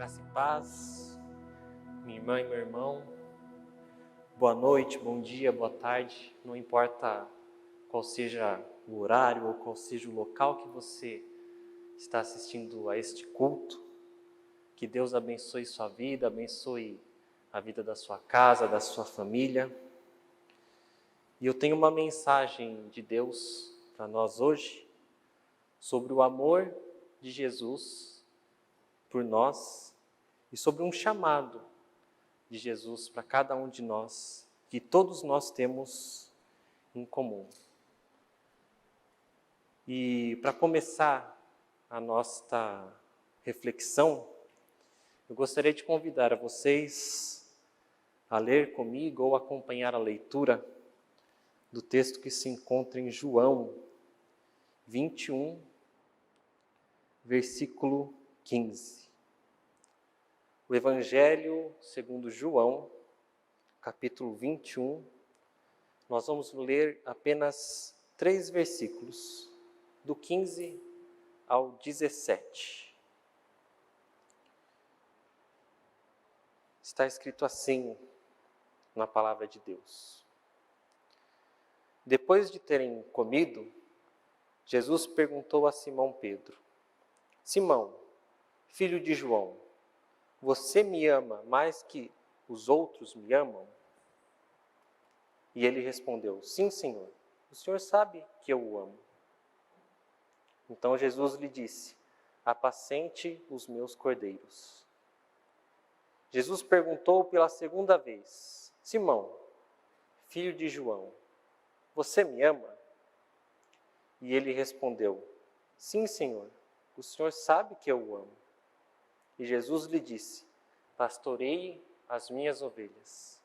Graça e paz, minha irmã e meu irmão, boa noite, bom dia, boa tarde, não importa qual seja o horário ou qual seja o local que você está assistindo a este culto, que Deus abençoe sua vida, abençoe a vida da sua casa, da sua família. E eu tenho uma mensagem de Deus para nós hoje, sobre o amor de Jesus por nós e sobre um chamado de Jesus para cada um de nós, que todos nós temos em comum. E para começar a nossa reflexão, eu gostaria de convidar a vocês a ler comigo ou acompanhar a leitura do texto que se encontra em João 21, versículo 15. O Evangelho segundo João, capítulo 21, nós vamos ler apenas 3 versículos, do 15 ao 17. Está escrito assim na palavra de Deus. Depois de terem comido, Jesus perguntou a Simão Pedro: Simão, filho de João, você me ama mais que os outros me amam? E ele respondeu: Sim, Senhor, o Senhor sabe que eu o amo. Então Jesus lhe disse: apacente os meus cordeiros. Jesus perguntou pela segunda vez: Simão, filho de João, você me ama? E ele respondeu: Sim, Senhor, o Senhor sabe que eu o amo. E Jesus lhe disse: pastoreie as minhas ovelhas.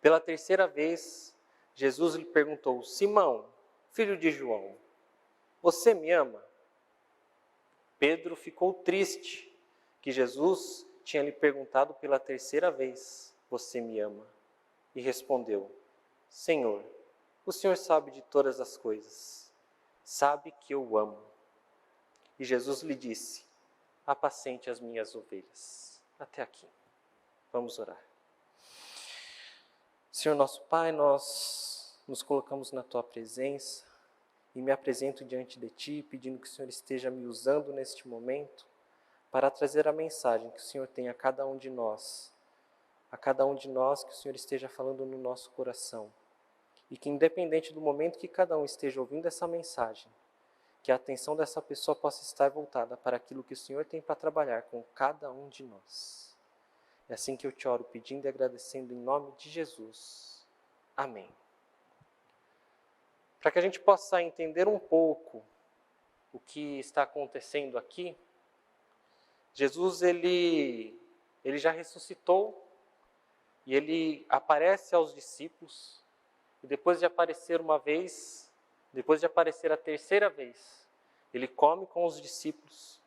Pela terceira vez, Jesus lhe perguntou: Simão, filho de João, você me ama? Pedro ficou triste que Jesus tinha lhe perguntado pela terceira vez: você me ama? E respondeu: Senhor, o Senhor sabe de todas as coisas, sabe que eu o amo. E Jesus lhe disse: apacente as minhas ovelhas. Até aqui. Vamos orar. Senhor nosso Pai, nós nos colocamos na Tua presença e me apresento diante de Ti, pedindo que o Senhor esteja me usando neste momento para trazer a mensagem que o Senhor tem a cada um de nós, que o Senhor esteja falando no nosso coração. E que independente do momento que cada um esteja ouvindo essa mensagem, que a atenção dessa pessoa possa estar voltada para aquilo que o Senhor tem para trabalhar com cada um de nós. É assim que eu te oro, pedindo e agradecendo em nome de Jesus. Amém. Para que a gente possa entender um pouco o que está acontecendo aqui, Jesus ele já ressuscitou e ele aparece aos discípulos. E depois de aparecer uma vez, depois de aparecer a terceira vez, ele come com os discípulos.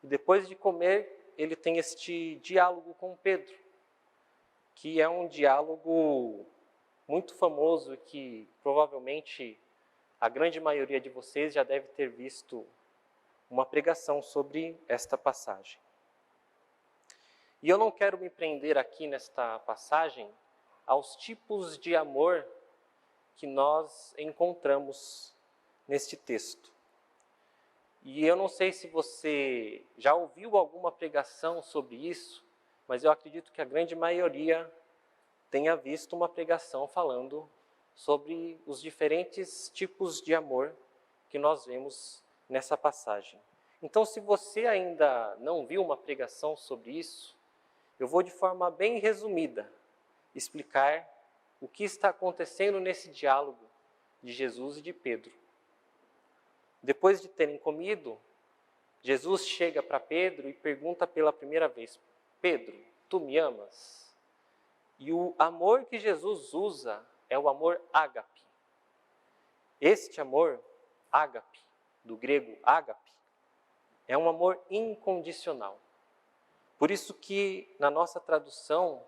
E depois de comer, ele tem este diálogo com Pedro, que é um diálogo muito famoso e que provavelmente a grande maioria de vocês já deve ter visto uma pregação sobre esta passagem. E eu não quero me prender aqui nesta passagem aos tipos de amor que nós encontramos neste texto. E eu não sei se você já ouviu alguma pregação sobre isso, mas eu acredito que a grande maioria tenha visto uma pregação falando sobre os diferentes tipos de amor que nós vemos nessa passagem. Então, se você ainda não viu uma pregação sobre isso, eu vou de forma bem resumida explicar o que está acontecendo nesse diálogo de Jesus e de Pedro. Depois de terem comido, Jesus chega para Pedro e pergunta pela primeira vez: Pedro, tu me amas? E o amor que Jesus usa é o amor ágape. Este amor, ágape, do grego ágape, é um amor incondicional. Por isso que na nossa tradução,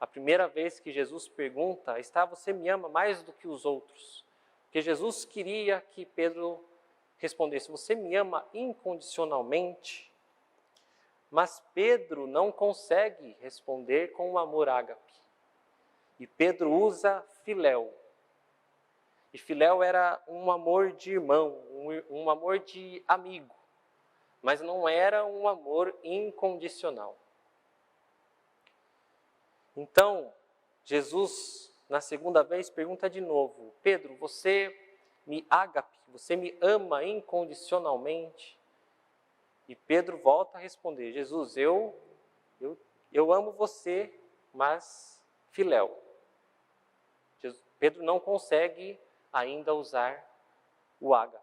a primeira vez que Jesus pergunta está: você me ama mais do que os outros? Porque Jesus queria que Pedro respondesse: você me ama incondicionalmente? Mas Pedro não consegue responder com o amor ágape. E Pedro usa filéu. E filéu era um amor de irmão, um amor de amigo. Mas não era um amor incondicional. Então, Jesus, na segunda vez, pergunta de novo: Pedro, você me ágape, você me ama incondicionalmente? E Pedro volta a responder: Jesus, eu amo você, mas filéu. Pedro não consegue ainda usar o ágape.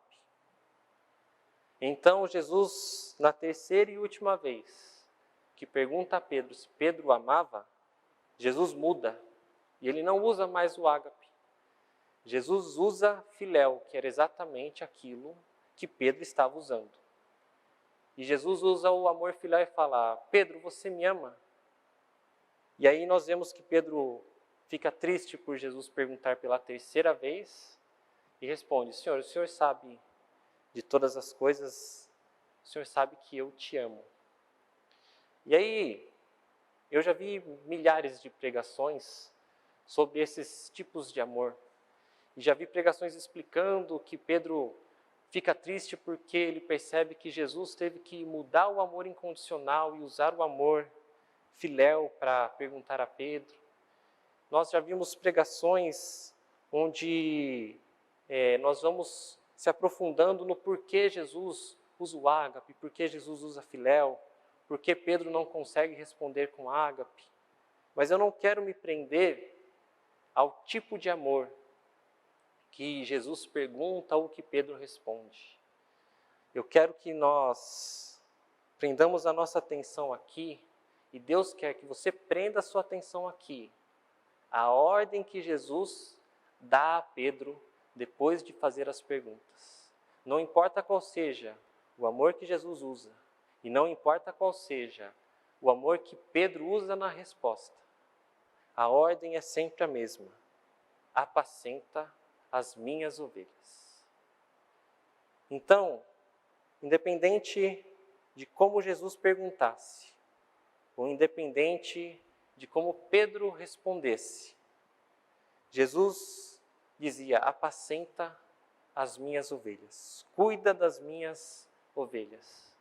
Então Jesus, na terceira e última vez, que pergunta a Pedro se Pedro amava, Jesus muda e ele não usa mais o ágape. Jesus usa filéu, que era exatamente aquilo que Pedro estava usando. E Jesus usa o amor filial e fala: Pedro, você me ama? E aí nós vemos que Pedro fica triste por Jesus perguntar pela terceira vez e responde: Senhor, o Senhor sabe de todas as coisas, o Senhor sabe que eu te amo. E aí, eu já vi milhares de pregações sobre esses tipos de amor. E já vi pregações explicando que Pedro fica triste porque ele percebe que Jesus teve que mudar o amor incondicional e usar o amor filéu para perguntar a Pedro. Nós já vimos pregações onde nós vamos se aprofundando no porquê Jesus usa o ágape, porquê Jesus usa filéu, porquê Pedro não consegue responder com ágape. Mas eu não quero me prender ao tipo de amor que Jesus pergunta ou que Pedro responde. Eu quero que nós prendamos a nossa atenção aqui, e Deus quer que você prenda a sua atenção aqui, a ordem que Jesus dá a Pedro depois de fazer as perguntas. Não importa qual seja o amor que Jesus usa, e não importa qual seja o amor que Pedro usa na resposta, a ordem é sempre a mesma: apacenta as minhas ovelhas. Então, independente de como Jesus perguntasse, ou independente de como Pedro respondesse, Jesus dizia: apacenta as minhas ovelhas, cuida das minhas ovelhas.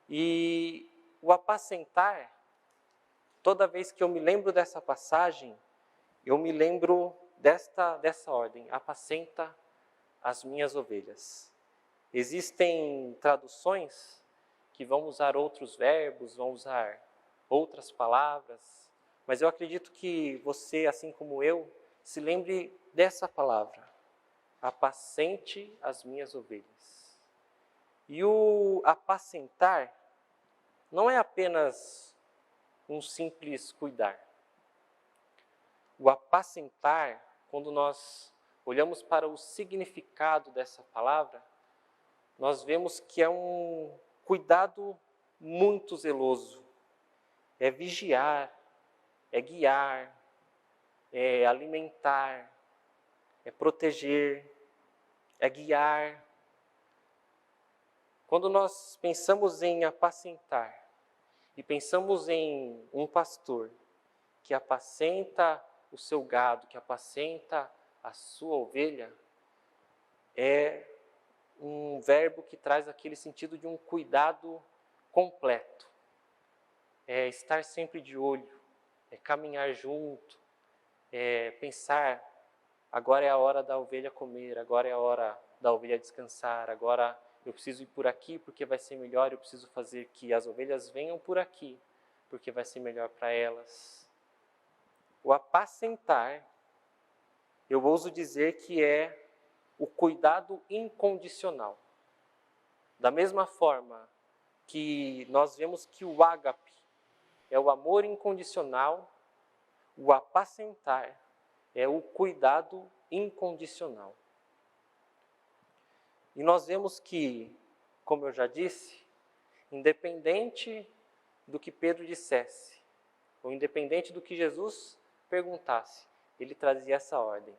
E o apacentar, toda vez que eu me lembro dessa passagem, eu me lembro dessa ordem: apacenta as minhas ovelhas. Existem traduções que vão usar outros verbos, vão usar outras palavras, mas eu acredito que você, assim como eu, se lembre dessa palavra: apacente as minhas ovelhas. E o apacentar não é apenas um simples cuidar. O apacentar, quando nós olhamos para o significado dessa palavra, nós vemos que é um cuidado muito zeloso. É vigiar, é guiar, é alimentar, é proteger, é guiar. Quando nós pensamos em apacentar e pensamos em um pastor que apacenta o seu gado, que apacenta a sua ovelha, é um verbo que traz aquele sentido de um cuidado completo. É estar sempre de olho, é caminhar junto, é pensar: agora é a hora da ovelha comer, agora é a hora da ovelha descansar, agora eu preciso ir por aqui porque vai ser melhor, eu preciso fazer que as ovelhas venham por aqui porque vai ser melhor para elas. O apacentar, eu ouso dizer que é o cuidado incondicional. Da mesma forma que nós vemos que o ágape é o amor incondicional, o apacentar é o cuidado incondicional. E nós vemos que, como eu já disse, independente do que Pedro dissesse, ou independente do que Jesus perguntasse, ele trazia essa ordem: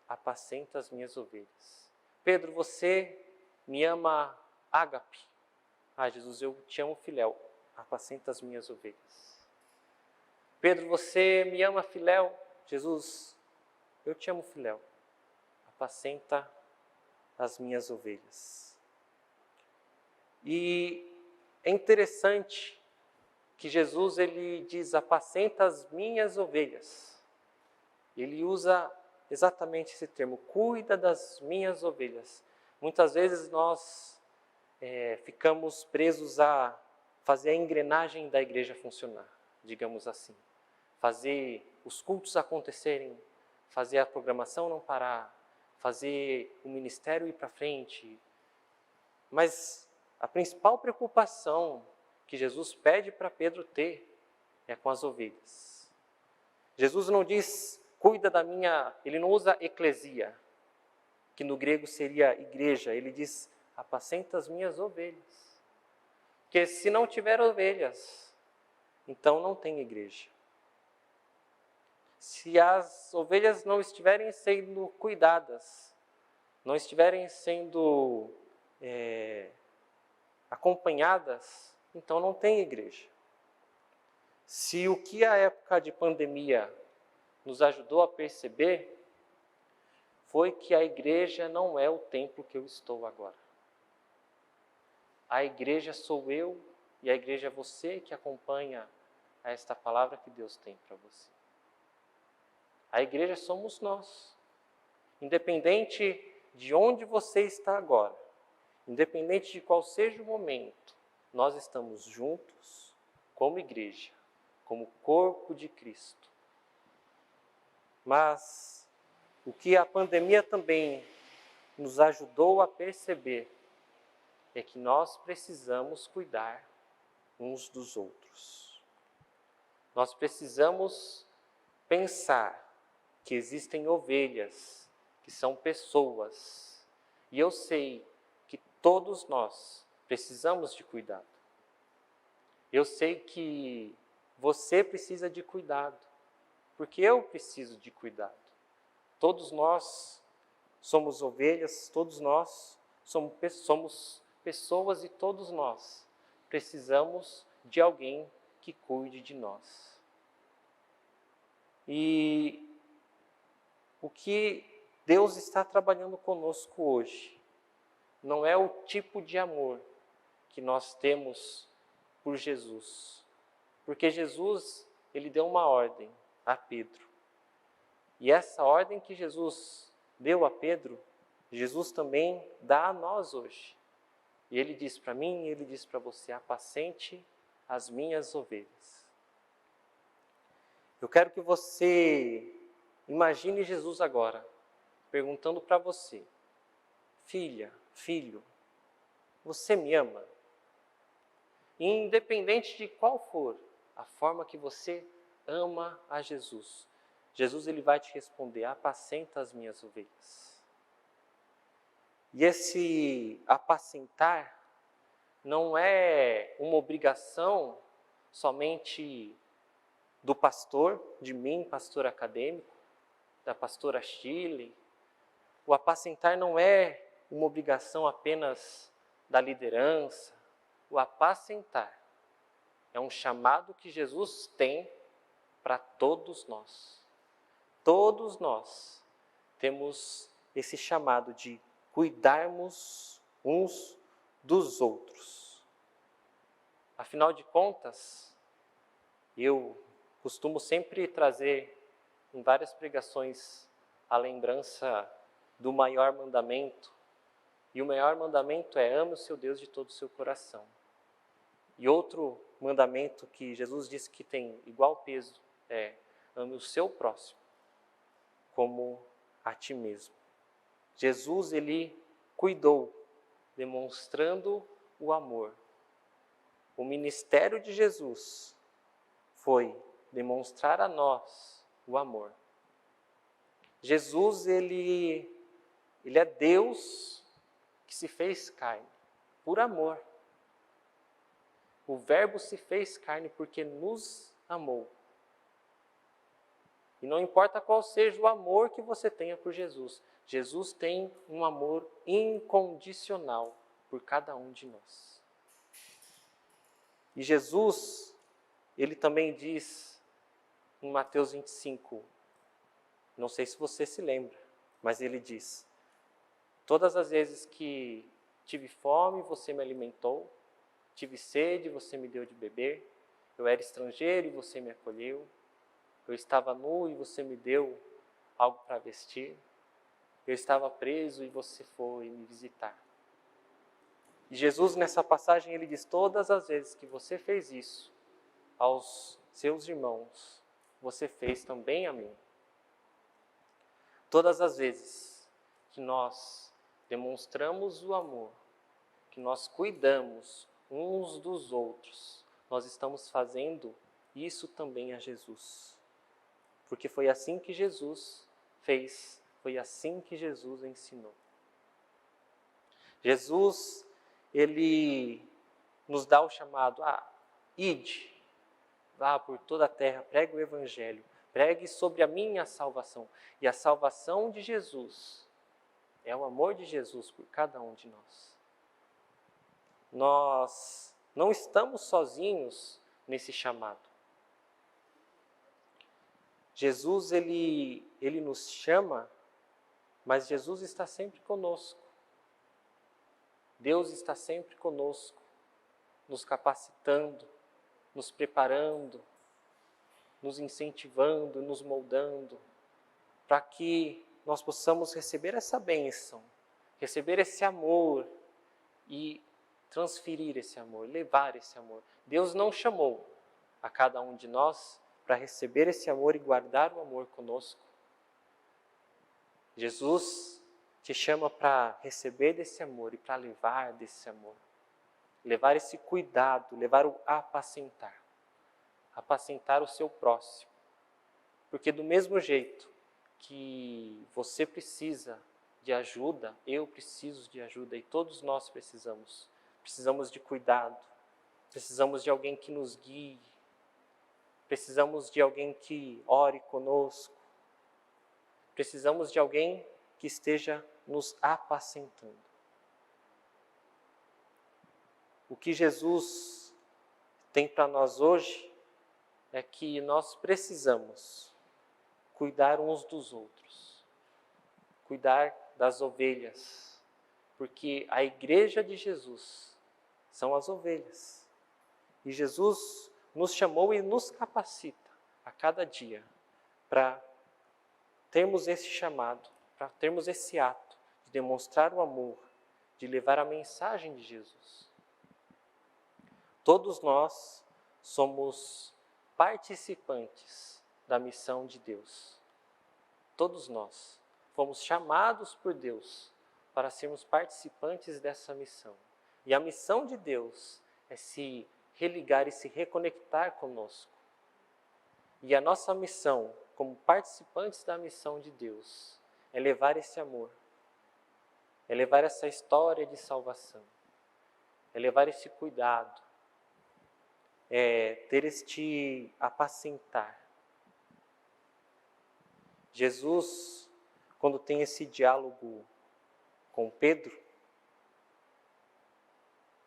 apacenta as minhas ovelhas. Pedro, você me ama ágape? Ah, Jesus, eu te amo, filéu, apacenta as minhas ovelhas. Pedro, você me ama, filéu? Jesus, eu te amo, filéu, apacenta as minhas ovelhas. E é interessante que Jesus, ele diz, apacenta as minhas ovelhas. Ele usa exatamente esse termo, cuida das minhas ovelhas. Muitas vezes nós ficamos presos a fazer a engrenagem da igreja funcionar, digamos assim. Fazer os cultos acontecerem, fazer a programação não parar, fazer o ministério ir para frente. Mas a principal preocupação que Jesus pede para Pedro ter é com as ovelhas. Jesus não diz, cuida da minha, ele não usa eclesia, que no grego seria igreja, ele diz, apacenta as minhas ovelhas. Porque se não tiver ovelhas, então não tem igreja. Se as ovelhas não estiverem sendo cuidadas, não estiverem sendo acompanhadas, então não tem igreja. Se o que a época de pandemia nos ajudou a perceber, foi que a igreja não é o templo que eu estou agora. A igreja sou eu e a igreja é você que acompanha esta palavra que Deus tem para você. A igreja somos nós. Independente de onde você está agora, independente de qual seja o momento, nós estamos juntos como igreja, como corpo de Cristo. Mas o que a pandemia também nos ajudou a perceber é que nós precisamos cuidar uns dos outros. Nós precisamos pensar que existem ovelhas, que são pessoas, e eu sei que todos nós precisamos de cuidado. Eu sei que você precisa de cuidado, porque eu preciso de cuidado. Todos nós somos ovelhas, todos nós somos pessoas e todos nós precisamos de alguém que cuide de nós. E o que Deus está trabalhando conosco hoje não é o tipo de amor que nós temos por Jesus. Porque Jesus, ele deu uma ordem a Pedro. E essa ordem que Jesus deu a Pedro, Jesus também dá a nós hoje. E ele diz para mim, ele diz para você, apacente as minhas ovelhas. Eu quero que você imagine Jesus agora, perguntando para você, filha, filho, você me ama? E independente de qual for a forma que você ama a Jesus, Jesus ele vai te responder, apacenta as minhas ovelhas. E esse apacentar não é uma obrigação somente do pastor, de mim, pastor acadêmico, da pastora Shirley. O apacentar não é uma obrigação apenas da liderança. O apacentar é um chamado que Jesus tem para todos nós. Todos nós temos esse chamado de cuidarmos uns dos outros. Afinal de contas, eu costumo sempre trazer em várias pregações a lembrança do maior mandamento. E o maior mandamento é ame o seu Deus de todo o seu coração. E outro mandamento que Jesus disse que tem igual peso é ame o seu próximo como a ti mesmo. Jesus, ele cuidou, demonstrando o amor. O ministério de Jesus foi demonstrar a nós o amor. Jesus, ele é Deus que se fez carne, por amor. O Verbo se fez carne porque nos amou. E não importa qual seja o amor que você tenha por Jesus, Jesus tem um amor incondicional por cada um de nós. E Jesus, ele também diz em Mateus 25, não sei se você se lembra, mas ele diz: todas as vezes que tive fome, você me alimentou, tive sede, você me deu de beber, eu era estrangeiro e você me acolheu, eu estava nu e você me deu algo para vestir, eu estava preso e você foi me visitar. E Jesus, nessa passagem, ele diz: todas as vezes que você fez isso aos seus irmãos, você fez também a mim. Todas as vezes que nós demonstramos o amor, que nós cuidamos uns dos outros, nós estamos fazendo isso também a Jesus. Porque foi assim que Jesus fez, foi assim que Jesus ensinou. Jesus, ele nos dá o chamado: ide, vá por toda a terra, pregue o evangelho, pregue sobre a minha salvação. E a salvação de Jesus é o amor de Jesus por cada um de nós. Nós não estamos sozinhos nesse chamado. Jesus, ele nos chama, mas Jesus está sempre conosco. Deus está sempre conosco, nos capacitando, nos preparando, nos incentivando, nos moldando, para que nós possamos receber essa bênção, receber esse amor e transferir esse amor, levar esse amor. Deus não chamou a cada um de nós para receber esse amor e guardar o amor conosco. Jesus te chama para receber desse amor e para levar desse amor. Levar esse cuidado, levar o apacentar. Apacentar o seu próximo. Porque do mesmo jeito que você precisa de ajuda, eu preciso de ajuda e todos nós precisamos. Precisamos de cuidado, precisamos de alguém que nos guie, precisamos de alguém que ore conosco, precisamos de alguém que esteja nos apacentando. O que Jesus tem para nós hoje é que nós precisamos cuidar uns dos outros, cuidar das ovelhas, porque a igreja de Jesus são as ovelhas. E Jesus nos chamou e nos capacita a cada dia para termos esse chamado, para termos esse ato de demonstrar o amor, de levar a mensagem de Jesus. Todos nós somos participantes da missão de Deus. Todos nós fomos chamados por Deus para sermos participantes dessa missão. E a missão de Deus é se religar e se reconectar conosco. E a nossa missão, como participantes da missão de Deus, é levar esse amor, é levar essa história de salvação, é levar esse cuidado, é ter este apacentar. Jesus, quando tem esse diálogo com Pedro,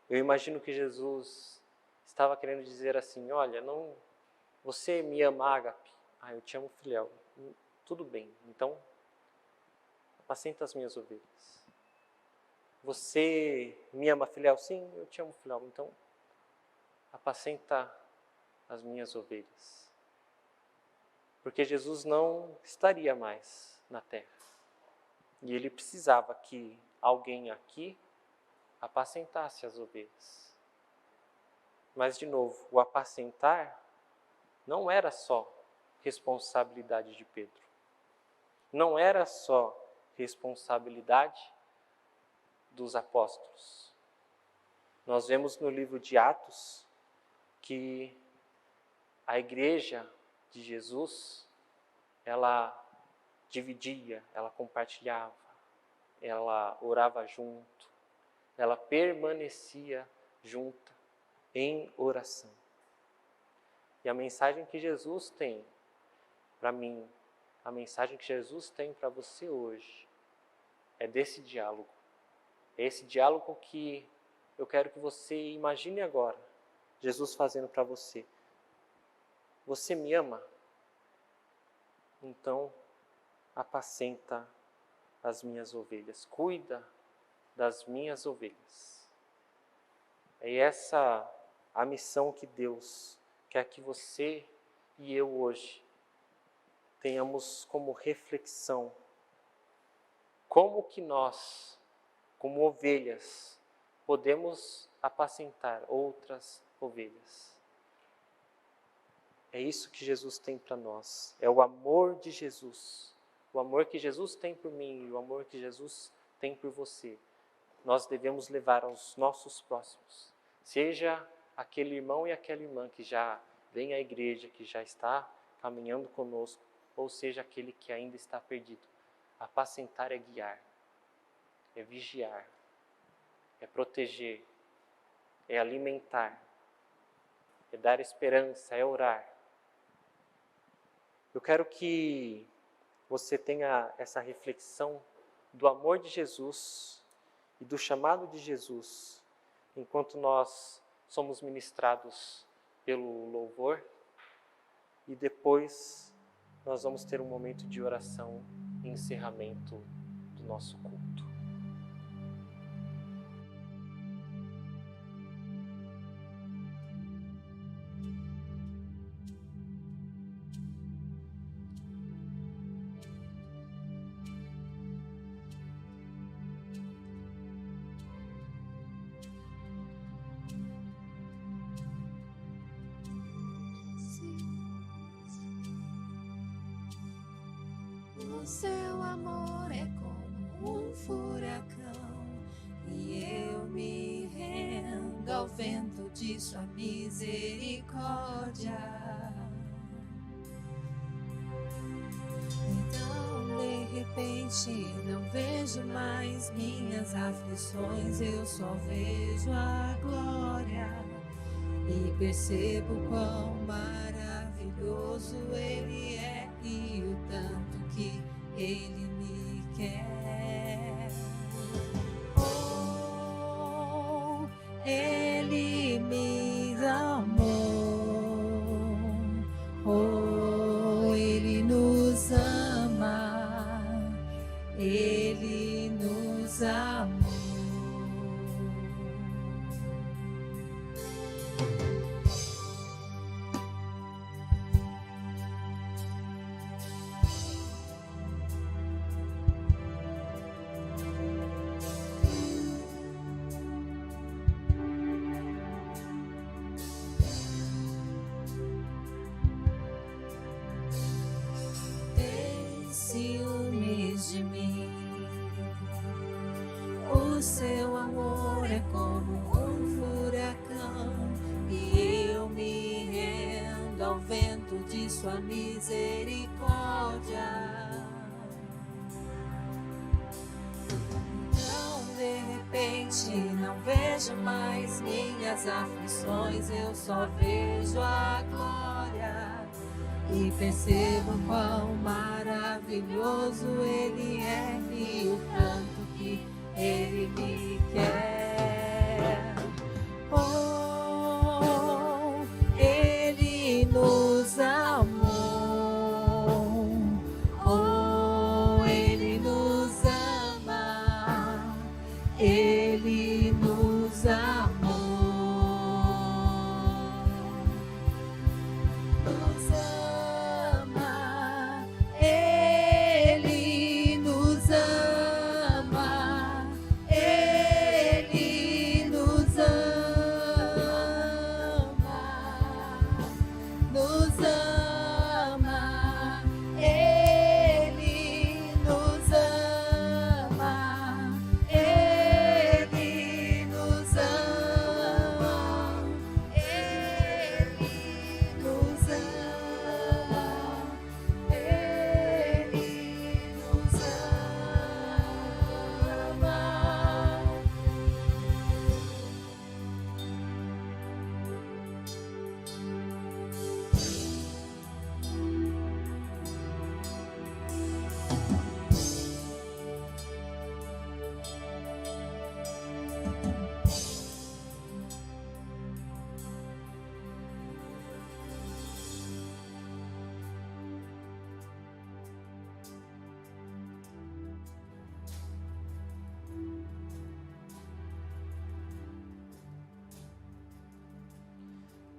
eu imagino que Jesus estava querendo dizer assim: olha, não, você me ama, ágape? Eu te amo, filial. Tudo bem, então apacenta as minhas ovelhas. Você me ama, filial? Sim, eu te amo, filial. Então apacenta as minhas ovelhas. Porque Jesus não estaria mais na terra. E ele precisava que alguém aqui apacentasse as ovelhas. Mas, de novo, o apacentar não era só responsabilidade de Pedro. Não era só responsabilidade dos apóstolos. Nós vemos no livro de Atos que a igreja de Jesus, ela dividia, ela compartilhava, ela orava junto, ela permanecia junta em oração. E a mensagem que Jesus tem para mim, a mensagem que Jesus tem para você hoje, é desse diálogo. É esse diálogo que eu quero que você imagine agora, Jesus fazendo para você: você me ama? Então apacenta as minhas ovelhas, cuida das minhas ovelhas. É essa a missão que Deus quer que você e eu hoje tenhamos como reflexão. Como que nós, como ovelhas, podemos apacentar outras ovelhas? É isso que Jesus tem para nós. É o amor de Jesus. O amor que Jesus tem por mim e o amor que Jesus tem por você. Nós devemos levar aos nossos próximos. Seja aquele irmão e aquela irmã que já vem à igreja, que já está caminhando conosco, ou seja aquele que ainda está perdido. Apacentar é guiar, é vigiar, é proteger, é alimentar, é dar esperança, é orar. Eu quero que você tenha essa reflexão do amor de Jesus e do chamado de Jesus, enquanto nós somos ministrados pelo louvor, e depois nós vamos ter um momento de oração e encerramento do nosso culto. O seu amor é como um furacão, e eu me rendo ao vento de sua misericórdia. Então, de repente, não vejo mais minhas aflições, eu só vejo a glória e percebo quão maravilhoso Ele é e o tanto que Ele me quer. Oh, Ele me amou. Oh, Ele nos ama. Ele nos amou. Ciúmes de mim, o seu amor é como um furacão, e eu me rendo ao vento de sua misericórdia. Então, de repente, não vejo mais minhas aflições, eu só vejo a glória e percebo quão maravilhoso Ele é e o tanto que Ele me quer. Oh, Ele nos amou. Oh, Ele nos ama. Ele nos amou. Ele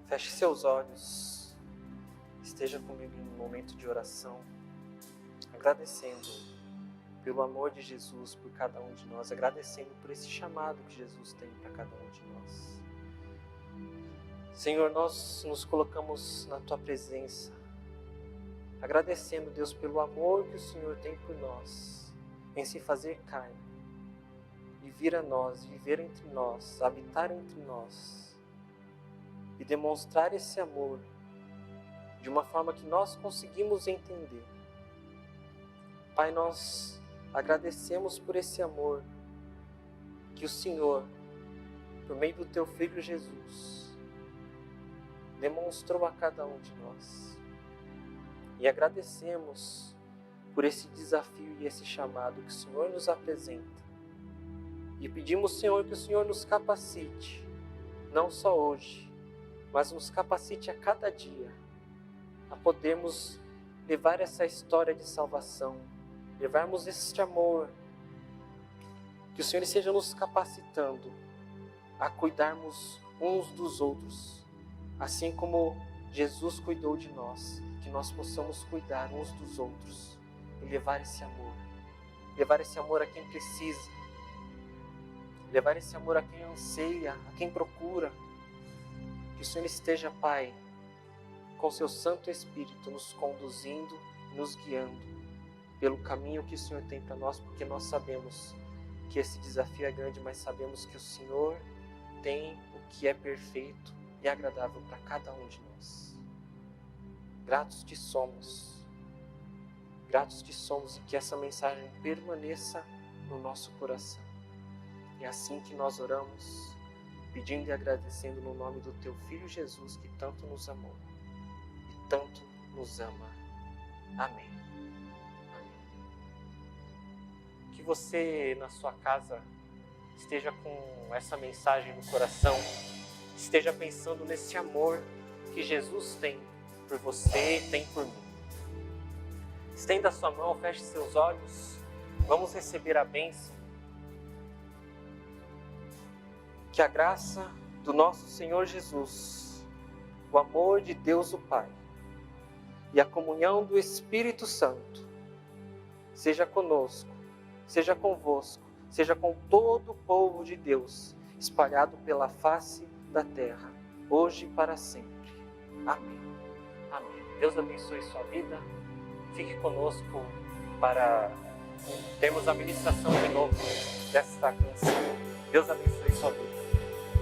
Feche seus olhos, esteja comigo em um momento de oração, agradecendo pelo amor de Jesus por cada um de nós, agradecendo por esse chamado que Jesus tem para cada um de nós. Senhor, nós nos colocamos na Tua presença, agradecendo, Deus, pelo amor que o Senhor tem por nós, em se fazer carne, e vir a nós, viver entre nós, habitar entre nós, e demonstrar esse amor de uma forma que nós conseguimos entender. Pai, nós agradecemos por esse amor que o Senhor, por meio do Teu Filho Jesus, demonstrou a cada um de nós. E agradecemos por esse desafio e esse chamado que o Senhor nos apresenta. E pedimos, Senhor, que o Senhor nos capacite, não só hoje, mas nos capacite a cada dia, a podermos levar essa história de salvação, levarmos este amor, que o Senhor esteja nos capacitando a cuidarmos uns dos outros, assim como Jesus cuidou de nós, que nós possamos cuidar uns dos outros e levar esse amor a quem precisa, levar esse amor a quem anseia, a quem procura. Que o Senhor esteja, Pai, com seu Santo Espírito nos conduzindo, nos guiando pelo caminho que o Senhor tem para nós, porque nós sabemos que esse desafio é grande, mas sabemos que o Senhor tem o que é perfeito e agradável para cada um de nós. Gratos te somos e que essa mensagem permaneça no nosso coração. É assim que nós oramos, pedindo e agradecendo no nome do Teu Filho Jesus, que tanto nos amou e tanto nos ama. Amém. Que você, na sua casa, esteja com essa mensagem no coração, esteja pensando nesse amor que Jesus tem por você e tem por mim. Estenda a sua mão, feche seus olhos, vamos receber a bênção. Que a graça do nosso Senhor Jesus, o amor de Deus o Pai e a comunhão do Espírito Santo seja conosco, seja convosco, seja com todo o povo de Deus espalhado pela face da terra, hoje e para sempre. Amém. Amém. Deus abençoe sua vida. Fique conosco para termos a ministração de novo desta canção. Deus abençoe sua vida.